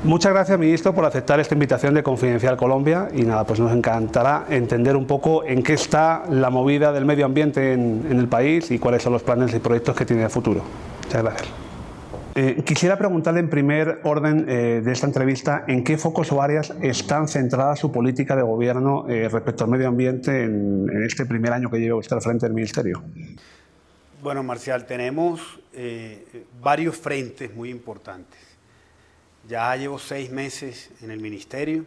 Muchas gracias, ministro, por aceptar esta invitación de Confidencial Colombia y nada, pues nos encantará entender un poco en qué está la movida del medio ambiente en el país y cuáles son los planes y proyectos que tiene de futuro. Muchas gracias. Quisiera preguntarle en primer orden de esta entrevista en qué focos o áreas están centradas su política de gobierno respecto al medio ambiente en este primer año que lleva usted al frente del Ministerio. Bueno, Marcial, tenemos varios frentes muy importantes. Ya llevo 6 meses en el Ministerio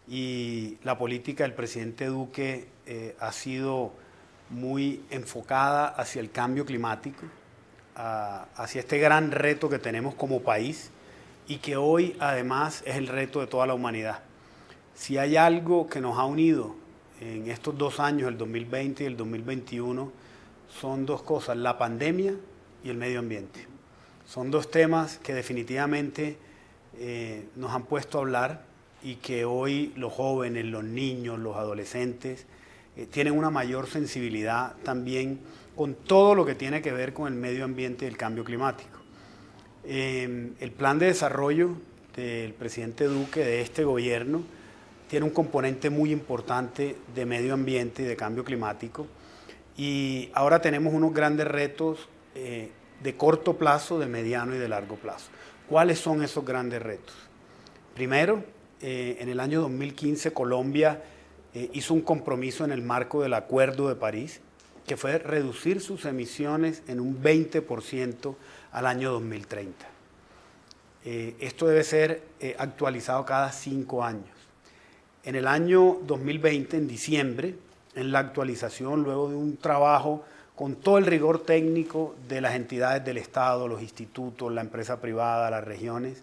y la política del presidente Duque ha sido muy enfocada hacia el cambio climático, hacia este gran reto que tenemos como país y que hoy además es el reto de toda la humanidad. Si hay algo que nos ha unido en estos 2 años, el 2020 y el 2021, son 2 cosas, la pandemia y el medio ambiente. Son 2 temas que definitivamente nos han puesto a hablar y que hoy los jóvenes, los niños, los adolescentes tienen una mayor sensibilidad también con todo lo que tiene que ver con el medio ambiente y el cambio climático. El plan de desarrollo del presidente Duque, de este gobierno, tiene un componente muy importante de medio ambiente y de cambio climático. Y ahora tenemos unos grandes retos de corto plazo, de mediano y de largo plazo. ¿Cuáles son esos grandes retos? Primero, en el año 2015 Colombia hizo un compromiso en el marco del Acuerdo de París, que fue reducir sus emisiones en un 20% al año 2030. Esto debe ser actualizado cada 5 años. En el año 2020, en diciembre, en la actualización, luego de un trabajo con todo el rigor técnico de las entidades del Estado, los institutos, la empresa privada, las regiones,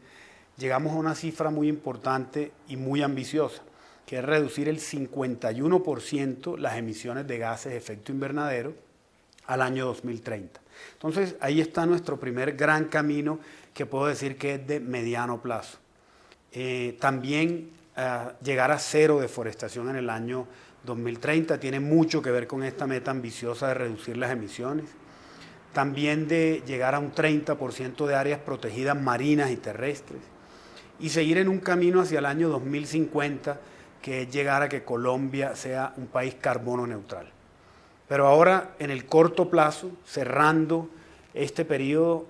llegamos a una cifra muy importante y muy ambiciosa, que es reducir el 51% las emisiones de gases de efecto invernadero al año 2030. Entonces, ahí está nuestro primer gran camino, que puedo decir que es de mediano plazo. También llegar a 0 deforestación en el año 2030 tiene mucho que ver con esta meta ambiciosa de reducir las emisiones. También de llegar a un 30% de áreas protegidas marinas y terrestres. Y seguir en un camino hacia el año 2050, que es llegar a que Colombia sea un país carbono neutral. Pero ahora, en el corto plazo, cerrando este periodo,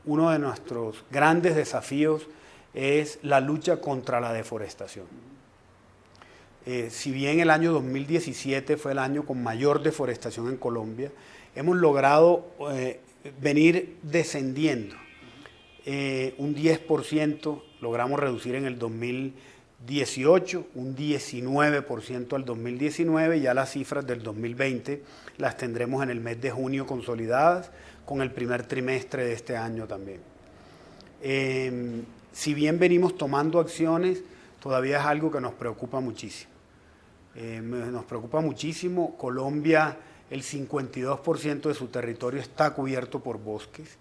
uno de nuestros grandes desafíos es la lucha contra la deforestación. Si bien el año 2017 fue el año con mayor deforestación en Colombia, hemos logrado venir descendiendo. Un 10% logramos reducir en el 2018, un 19% al 2019, ya las cifras del 2020 las tendremos en el mes de junio consolidadas, con el primer trimestre de este año también. Si bien venimos tomando acciones, todavía es algo que nos preocupa muchísimo. Nos preocupa muchísimo. Colombia, el 52% de su territorio está cubierto por bosques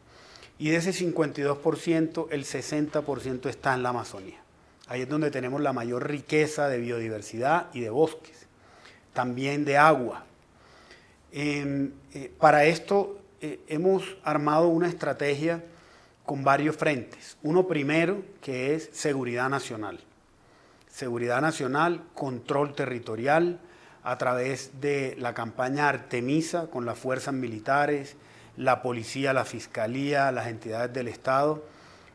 y de ese 52%, el 60% está en la Amazonía. Ahí es donde tenemos la mayor riqueza de biodiversidad y de bosques, también de agua. Para esto hemos armado una estrategia con varios frentes. Uno primero, que es seguridad nacional. Seguridad nacional, control territorial, a través de la campaña Artemisa con las fuerzas militares, la policía, la fiscalía, las entidades del Estado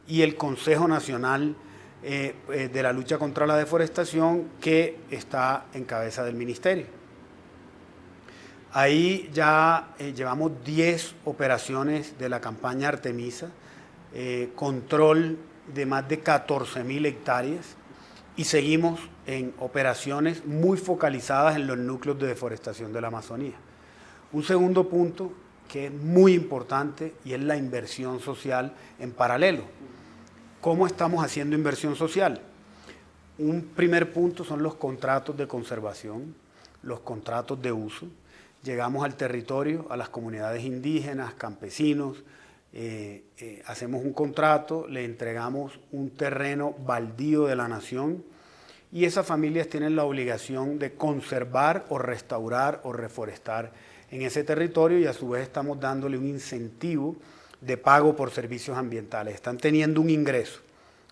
y el Consejo Nacional de la lucha contra la deforestación, que está en cabeza del ministerio. Ahí ya llevamos 10 operaciones de la campaña Artemisa, control de más de 14.000 hectáreas y seguimos en operaciones muy focalizadas en los núcleos de deforestación de la Amazonía. Un segundo punto que es muy importante y es la inversión social en paralelo. ¿Cómo estamos haciendo inversión social? Un primer punto son los contratos de conservación, los contratos de uso. Llegamos al territorio, a las comunidades indígenas, campesinos, hacemos un contrato, le entregamos un terreno baldío de la nación y esas familias tienen la obligación de conservar o restaurar o reforestar en ese territorio y a su vez estamos dándole un incentivo de pago por servicios ambientales. Están teniendo un ingreso.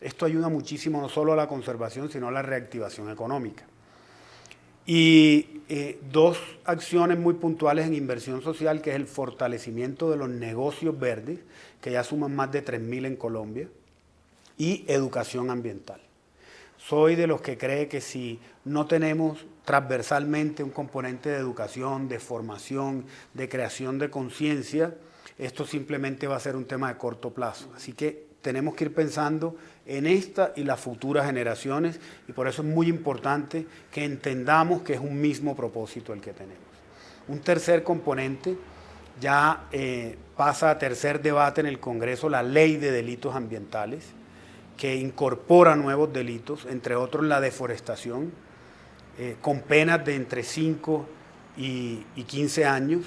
Esto ayuda muchísimo no solo a la conservación, sino a la reactivación económica. Y dos acciones muy puntuales en inversión social, que es el fortalecimiento de los negocios verdes, que ya suman más de 3.000 en Colombia, y educación ambiental. Soy de los que cree que si no tenemos transversalmente un componente de educación, de formación, de creación de conciencia, esto simplemente va a ser un tema de corto plazo. Así que tenemos que ir pensando en esta y las futuras generaciones, y por eso es muy importante que entendamos que es un mismo propósito el que tenemos. Un tercer componente, ya pasa a tercer debate en el Congreso la Ley de Delitos Ambientales, que incorpora nuevos delitos, entre otros la deforestación, con penas de entre 5 y 15 años,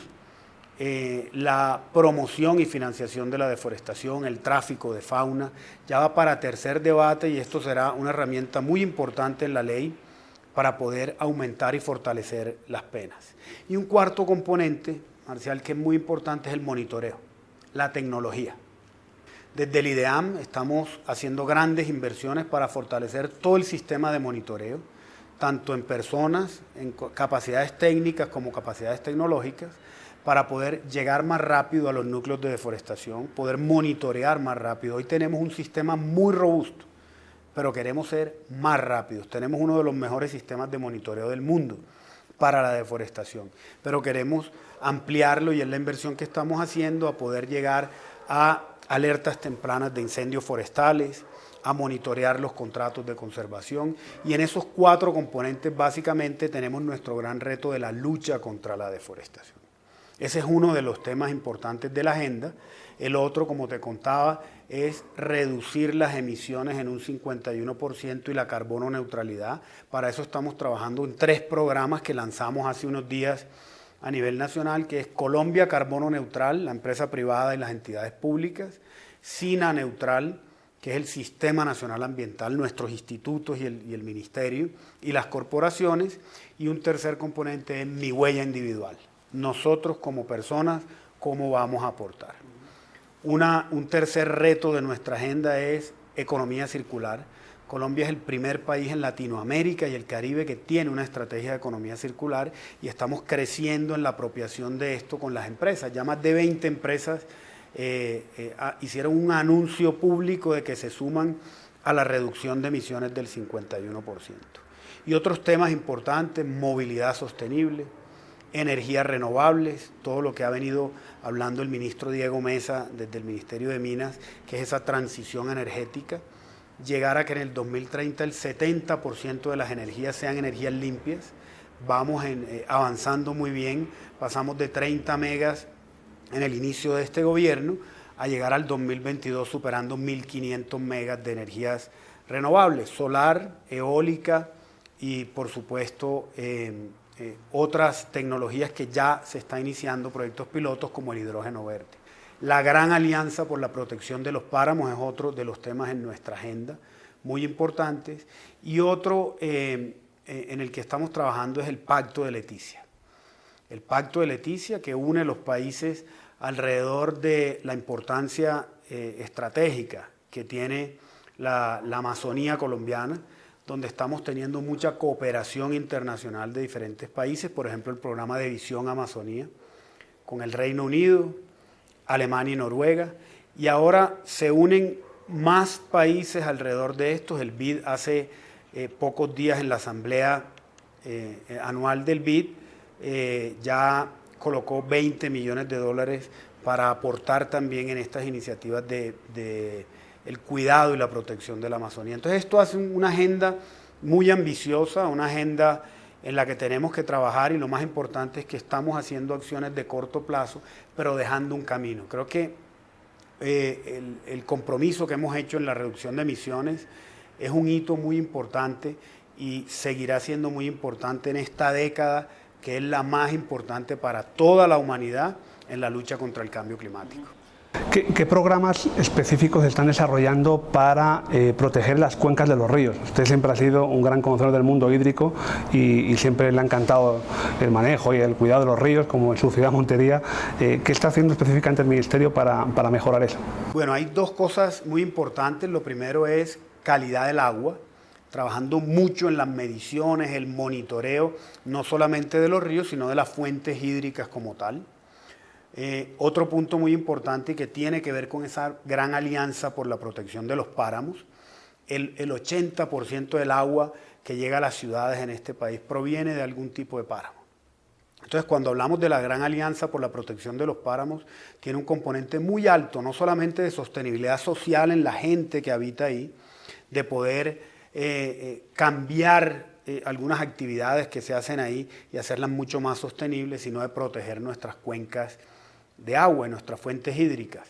la promoción y financiación de la deforestación, el tráfico de fauna, ya va para tercer debate, y esto será una herramienta muy importante en la ley para poder aumentar y fortalecer las penas. Y un cuarto componente, Marcial, que es muy importante, es el monitoreo, la tecnología. Desde el IDEAM estamos haciendo grandes inversiones para fortalecer todo el sistema de monitoreo, tanto en personas, en capacidades técnicas como capacidades tecnológicas, para poder llegar más rápido a los núcleos de deforestación, poder monitorear más rápido. Hoy tenemos un sistema muy robusto, pero queremos ser más rápidos. Tenemos uno de los mejores sistemas de monitoreo del mundo para la deforestación, pero queremos ampliarlo, y es la inversión que estamos haciendo, a poder llegar a alertas tempranas de incendios forestales, a monitorear los contratos de conservación, y en esos cuatro componentes básicamente tenemos nuestro gran reto de la lucha contra la deforestación. Ese es uno de los temas importantes de la agenda. El otro, como te contaba, es reducir las emisiones en un 51% y la carbono neutralidad. Para eso estamos trabajando en 3 programas que lanzamos hace unos días a nivel nacional, que es Colombia Carbono Neutral, la empresa privada y las entidades públicas; SINA Neutral, que es el Sistema Nacional Ambiental, nuestros institutos y el ministerio y las corporaciones; y un tercer componente es Mi Huella Individual. Nosotros como personas, ¿cómo vamos a aportar? Un tercer reto de nuestra agenda es economía circular. Colombia es el primer país en Latinoamérica y el Caribe que tiene una estrategia de economía circular, y estamos creciendo en la apropiación de esto con las empresas. Ya más de 20 empresas hicieron un anuncio público de que se suman a la reducción de emisiones del 51%. Y otros temas importantes: movilidad sostenible, energías renovables, todo lo que ha venido hablando el ministro Diego Mesa desde el Ministerio de Minas, que es esa transición energética, llegar a que en el 2030 el 70% de las energías sean energías limpias. Vamos avanzando muy bien, pasamos de 30 megas en el inicio de este gobierno a llegar al 2022 superando 1.500 megas de energías renovables, solar, eólica y por supuesto otras tecnologías que ya se están iniciando proyectos pilotos, como el hidrógeno verde. La gran alianza por la protección de los páramos es otro de los temas en nuestra agenda, muy importantes. Y otro en el que estamos trabajando es el Pacto de Leticia. El Pacto de Leticia, que une los países alrededor de la importancia estratégica que tiene la Amazonía colombiana, donde estamos teniendo mucha cooperación internacional de diferentes países, por ejemplo el programa de Visión Amazonía, con el Reino Unido, Alemania y Noruega, y ahora se unen más países alrededor de estos. El BID hace pocos días en la asamblea anual del BID ya colocó $20 millones para aportar también en estas iniciativas de el cuidado y la protección de la Amazonía. Entonces esto hace una agenda muy ambiciosa, una agenda en la que tenemos que trabajar, y lo más importante es que estamos haciendo acciones de corto plazo, pero dejando un camino. Creo que el compromiso que hemos hecho en la reducción de emisiones es un hito muy importante y seguirá siendo muy importante en esta década, que es la más importante para toda la humanidad en la lucha contra el cambio climático. ¿Qué programas específicos están desarrollando para proteger las cuencas de los ríos? Usted siempre ha sido un gran conocedor del mundo hídrico y siempre le ha encantado el manejo y el cuidado de los ríos, como en su ciudad Montería. ¿Qué está haciendo específicamente el Ministerio para mejorar eso? Bueno, hay dos cosas muy importantes. Lo primero es calidad del agua, trabajando mucho en las mediciones, el monitoreo, no solamente de los ríos, sino de las fuentes hídricas como tal. Otro punto muy importante que tiene que ver con esa gran alianza por la protección de los páramos, el 80% del agua que llega a las ciudades en este país proviene de algún tipo de páramo. Entonces, cuando hablamos de la gran alianza por la protección de los páramos, tiene un componente muy alto, no solamente de sostenibilidad social en la gente que habita ahí, de poder cambiar algunas actividades que se hacen ahí y hacerlas mucho más sostenibles, sino de proteger nuestras cuencas de agua, nuestras fuentes hídricas.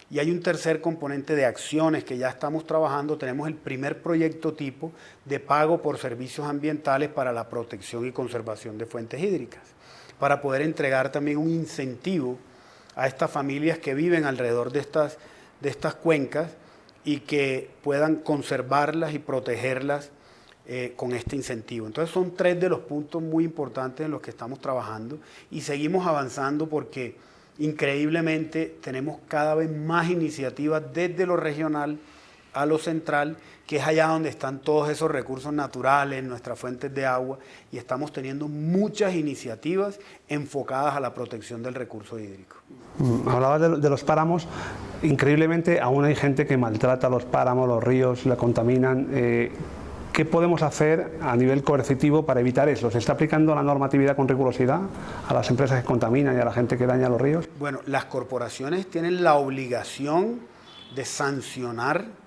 Y hay un tercer componente de acciones que ya estamos trabajando. Tenemos el primer proyecto tipo de pago por servicios ambientales para la protección y conservación de fuentes hídricas, para poder entregar también un incentivo a estas familias que viven alrededor de estas cuencas y que puedan conservarlas y protegerlas con este incentivo. Entonces son tres de los puntos muy importantes en los que estamos trabajando y seguimos avanzando porque increíblemente tenemos cada vez más iniciativas desde lo regional a lo central, que es allá donde están todos esos recursos naturales, nuestras fuentes de agua, y estamos teniendo muchas iniciativas enfocadas a la protección del recurso hídrico. Hablabas de los páramos. Increíblemente aún hay gente que maltrata los páramos, los ríos, la contaminan. ¿Qué podemos hacer a nivel coercitivo para evitar eso? ¿Se está aplicando la normatividad con rigurosidad a las empresas que contaminan y a la gente que daña los ríos? Bueno, las corporaciones tienen la obligación de sancionar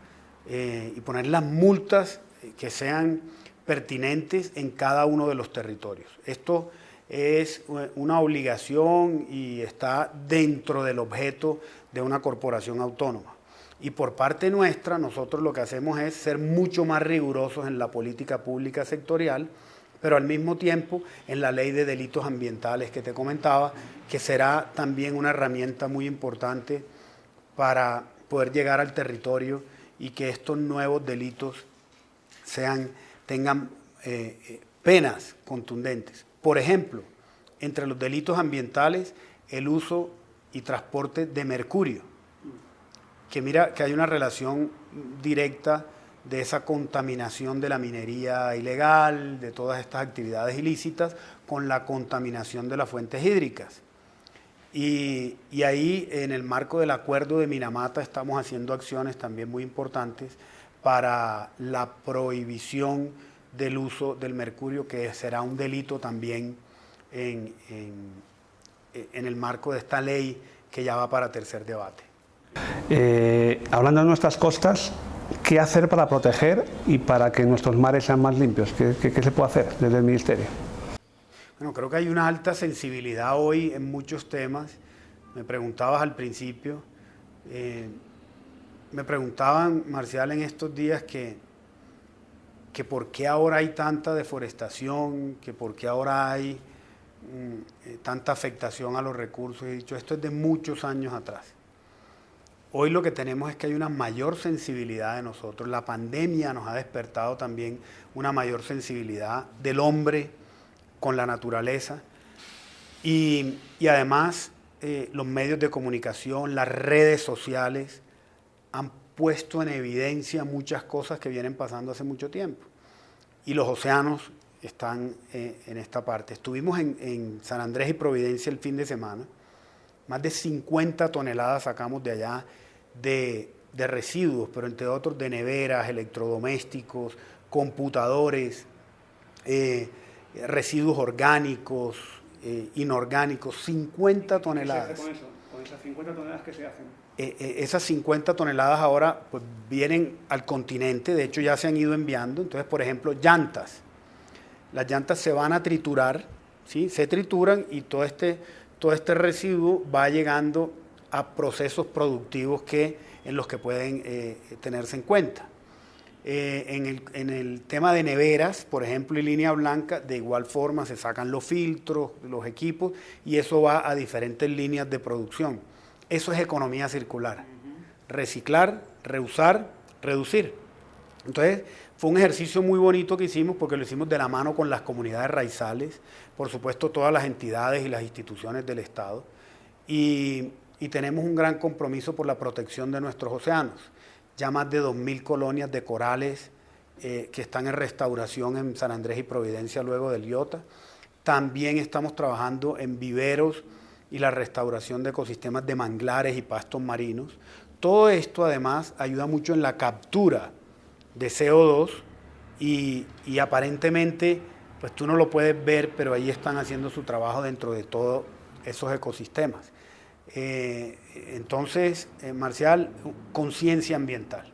y poner las multas que sean pertinentes en cada uno de los territorios. Esto es una obligación y está dentro del objeto de una corporación autónoma. Y por parte nuestra, nosotros lo que hacemos es ser mucho más rigurosos en la política pública sectorial, pero al mismo tiempo en la ley de delitos ambientales que te comentaba, que será también una herramienta muy importante para poder llegar al territorio y que estos nuevos delitos tengan penas contundentes. Por ejemplo, entre los delitos ambientales, el uso y transporte de mercurio, que mira que hay una relación directa de esa contaminación de la minería ilegal, de todas estas actividades ilícitas, con la contaminación de las fuentes hídricas. Y ahí, en el marco del acuerdo de Minamata, estamos haciendo acciones también muy importantes para la prohibición del uso del mercurio, que será un delito también en el marco de esta ley que ya va para tercer debate. Hablando de nuestras costas, ¿qué hacer para proteger y para que nuestros mares sean más limpios? ¿Qué se puede hacer desde el Ministerio? Bueno, creo que hay una alta sensibilidad hoy en muchos temas. Me preguntabas al principio, me preguntaban, Marcial, en estos días que por qué ahora hay tanta deforestación, que por qué ahora hay tanta afectación a los recursos. He dicho, esto es de muchos años atrás. Hoy lo que tenemos es que hay una mayor sensibilidad de nosotros. La pandemia nos ha despertado también una mayor sensibilidad del hombre con la naturaleza. Y además los medios de comunicación, las redes sociales han puesto en evidencia muchas cosas que vienen pasando hace mucho tiempo. Y los océanos están en esta parte. Estuvimos en San Andrés y Providencia el fin de semana. Más de 50 toneladas sacamos de allá de residuos, pero entre otros de neveras, electrodomésticos, computadores, residuos orgánicos, inorgánicos, 50 toneladas. ¿Qué se hace con eso? ¿Con esas 50 toneladas qué se hacen? Esas 50 toneladas ahora pues, vienen al continente, de hecho ya se han ido enviando. Entonces, por ejemplo, llantas. Las llantas se van a triturar, ¿sí? Se trituran y todo este residuo va llegando a procesos productivos en los que pueden tenerse en cuenta. En el tema de neveras, por ejemplo, y línea blanca, de igual forma se sacan los filtros, los equipos, y eso va a diferentes líneas de producción. Eso es economía circular. Reciclar, reusar, reducir. Entonces, fue un ejercicio muy bonito que hicimos porque lo hicimos de la mano con las comunidades raizales, por supuesto todas las entidades y las instituciones del Estado, y tenemos un gran compromiso por la protección de nuestros océanos. ya más de 2.000 colonias de corales que están en restauración en San Andrés y Providencia luego del Iota. También estamos trabajando en viveros y la restauración de ecosistemas de manglares y pastos marinos. Todo esto además ayuda mucho en la captura de CO2 y aparentemente, pues tú no lo puedes ver, pero ahí están haciendo su trabajo dentro de todos esos ecosistemas. Entonces, Marcial, conciencia ambiental.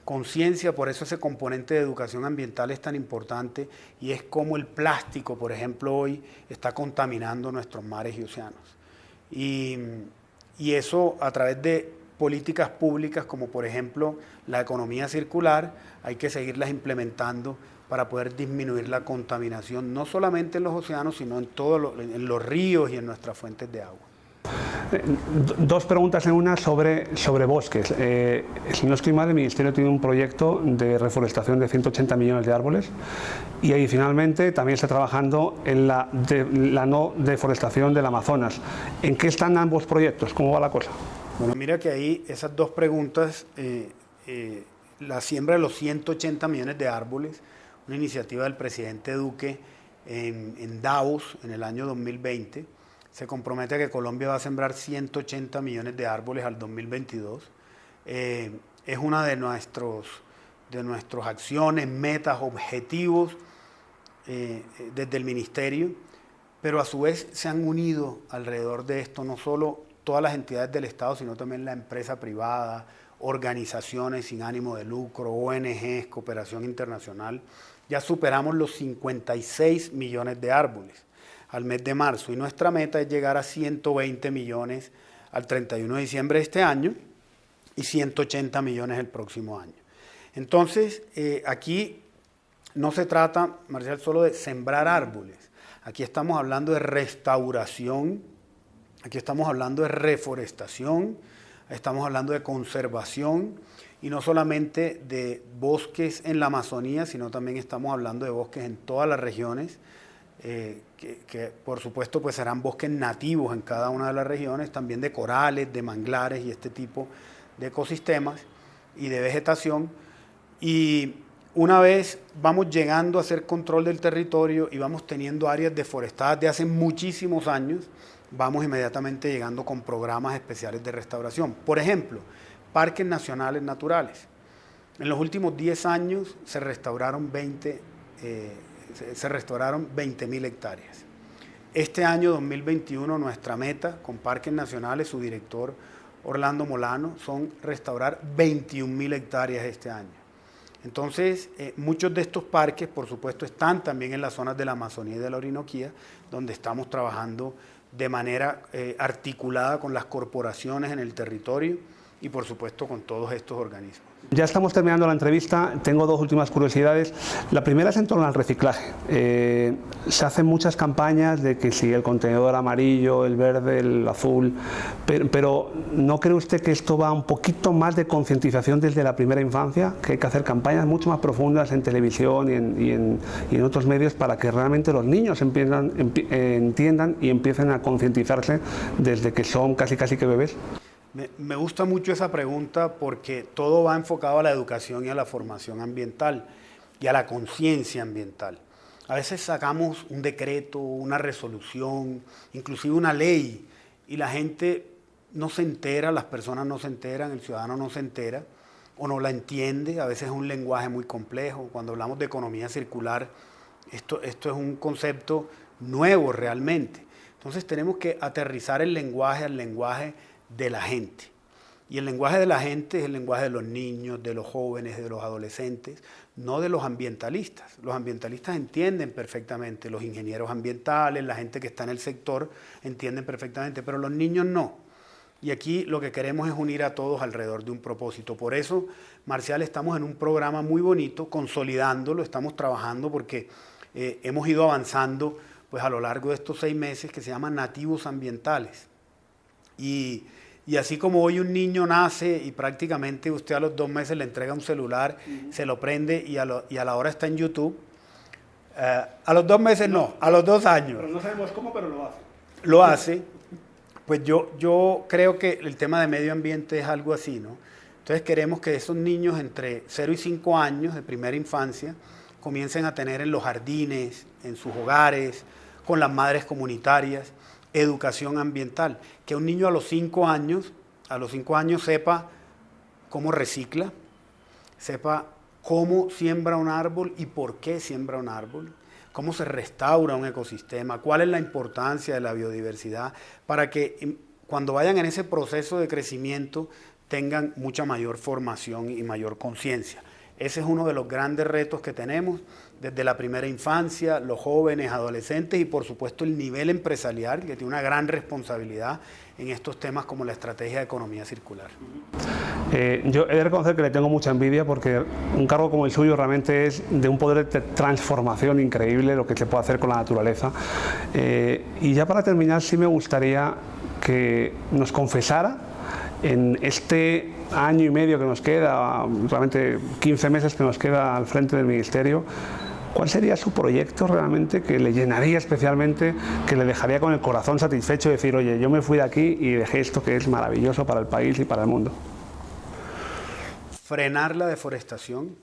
Conciencia, por eso ese componente de educación ambiental es tan importante y es como el plástico, por ejemplo, hoy está contaminando nuestros mares y océanos. Y eso a través de políticas públicas como por ejemplo la economía circular, hay que seguirlas implementando para poder disminuir la contaminación, no solamente en los océanos, sino en los ríos y en nuestras fuentes de agua. Dos preguntas en una sobre bosques. Si no estoy mal, el Ministerio tiene un proyecto de reforestación de 180 millones de árboles y adicionalmente también está trabajando en la no deforestación del Amazonas. ¿En qué están ambos proyectos? ¿Cómo va la cosa? Bueno, mira que ahí esas dos preguntas, la siembra de los 180 millones de árboles, una iniciativa del presidente Duque en Davos en el año 2020, se compromete a que Colombia va a sembrar 180 millones de árboles al 2022. Es una de nuestras acciones, metas, objetivos desde el Ministerio, pero a su vez se han unido alrededor de esto no solo todas las entidades del Estado, sino también la empresa privada, organizaciones sin ánimo de lucro, ONGs, cooperación internacional. Ya superamos los 56 millones de árboles al mes de marzo y nuestra meta es llegar a 120 millones al 31 de diciembre de este año y 180 millones el próximo año. Entonces, aquí no se trata, Marcial, solo de sembrar árboles. Aquí estamos hablando de restauración, aquí estamos hablando de reforestación, estamos hablando de conservación y no solamente de bosques en la Amazonía, sino también estamos hablando de bosques en todas las regiones, que por supuesto pues serán bosques nativos en cada una de las regiones, también de corales, de manglares y este tipo de ecosistemas y de vegetación. Y una vez vamos llegando a hacer control del territorio y vamos teniendo áreas deforestadas de hace muchísimos años, vamos inmediatamente llegando con programas especiales de restauración. Por ejemplo, parques nacionales naturales. En los últimos 10 años se restauraron 20.000 hectáreas. Este año 2021 nuestra meta con parques nacionales, su director Orlando Molano, son restaurar 21.000 hectáreas este año. Entonces, muchos de estos parques, por supuesto, están también en las zonas de la Amazonía y de la Orinoquía, donde estamos trabajando de manera articulada con las corporaciones en el territorio y, por supuesto, con todos estos organismos. Ya estamos terminando la entrevista, tengo dos últimas curiosidades. La primera es en torno al reciclaje. Se hacen muchas campañas de que si el contenedor amarillo, el verde, el azul, pero ¿no cree usted que esto va un poquito más de concientización desde la primera infancia? Que hay que hacer campañas mucho más profundas en televisión y en otros medios para que realmente los niños entiendan y empiecen a concientizarse desde que son casi que bebés. Me gusta mucho esa pregunta porque todo va enfocado a la educación y a la formación ambiental y a la conciencia ambiental. A veces sacamos un decreto, una resolución, inclusive una ley y la gente no se entera, las personas no se enteran, el ciudadano no se entera o no la entiende. A veces es un lenguaje muy complejo. Cuando hablamos de economía circular, esto es un concepto nuevo realmente. Entonces tenemos que aterrizar el lenguaje al lenguaje de la gente. Y el lenguaje de la gente es el lenguaje de los niños, de los jóvenes, de los adolescentes, no de los ambientalistas. Los ambientalistas entienden perfectamente, los ingenieros ambientales, la gente que está en el sector entienden perfectamente, pero los niños no. Y aquí lo que queremos es unir a todos alrededor de un propósito. Por eso, Marcial, estamos en un programa muy bonito, consolidándolo, estamos trabajando porque hemos ido avanzando pues, a lo largo de estos 6 meses que se llaman nativos ambientales. Y así como hoy un niño nace y prácticamente usted a los 2 meses le entrega un celular, se lo prende y a la hora está en YouTube, a los 2 meses no, a los 2 años. Pero no sabemos cómo, pero lo hace. Lo hace. Pues yo creo que el tema de medio ambiente es algo así, ¿no? Entonces queremos que esos niños entre 0 y 5 años de primera infancia comiencen a tener en los jardines, en sus hogares, con las madres comunitarias, educación ambiental. Que un niño a los 5 años sepa cómo recicla, sepa cómo siembra un árbol y por qué siembra un árbol, cómo se restaura un ecosistema, cuál es la importancia de la biodiversidad, para que cuando vayan en ese proceso de crecimiento tengan mucha mayor formación y mayor conciencia. Ese es uno de los grandes retos que tenemos desde la primera infancia, los jóvenes, adolescentes y por supuesto el nivel empresarial, que tiene una gran responsabilidad en estos temas como la estrategia de economía circular. Yo he de reconocer que le tengo mucha envidia porque un cargo como el suyo realmente es de un poder de transformación increíble lo que se puede hacer con la naturaleza. Y ya para terminar sí me gustaría que nos confesara en este año y medio que nos queda, realmente 15 meses que nos queda al frente del Ministerio, ¿cuál sería su proyecto realmente que le llenaría especialmente, que le dejaría con el corazón satisfecho y decir, oye, yo me fui de aquí y dejé esto que es maravilloso para el país y para el mundo? Frenar la deforestación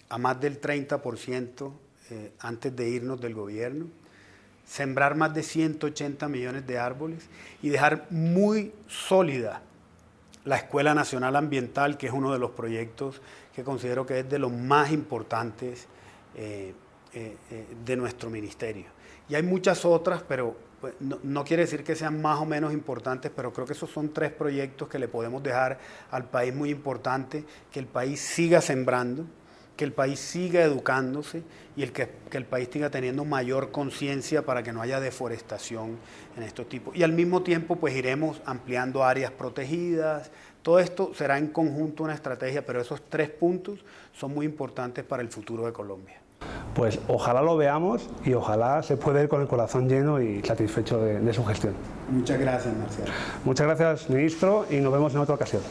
a más del 30% antes de irnos del gobierno, sembrar más de 180 millones de árboles y dejar muy sólida la Escuela Nacional Ambiental, que es uno de los proyectos que considero que es de los más importantes de nuestro ministerio. Y hay muchas otras, pero pues, no quiere decir que sean más o menos importantes, pero creo que esos son 3 proyectos que le podemos dejar al país muy importante, que el país siga sembrando, que el país siga educándose y que el país siga teniendo mayor conciencia para que no haya deforestación en estos tipos. Y al mismo tiempo pues iremos ampliando áreas protegidas. Todo esto será en conjunto una estrategia, pero esos 3 puntos son muy importantes para el futuro de Colombia. Pues ojalá lo veamos y ojalá se pueda ir con el corazón lleno y satisfecho de su gestión. Muchas gracias, Marcial. Muchas gracias, ministro, y nos vemos en otra ocasión.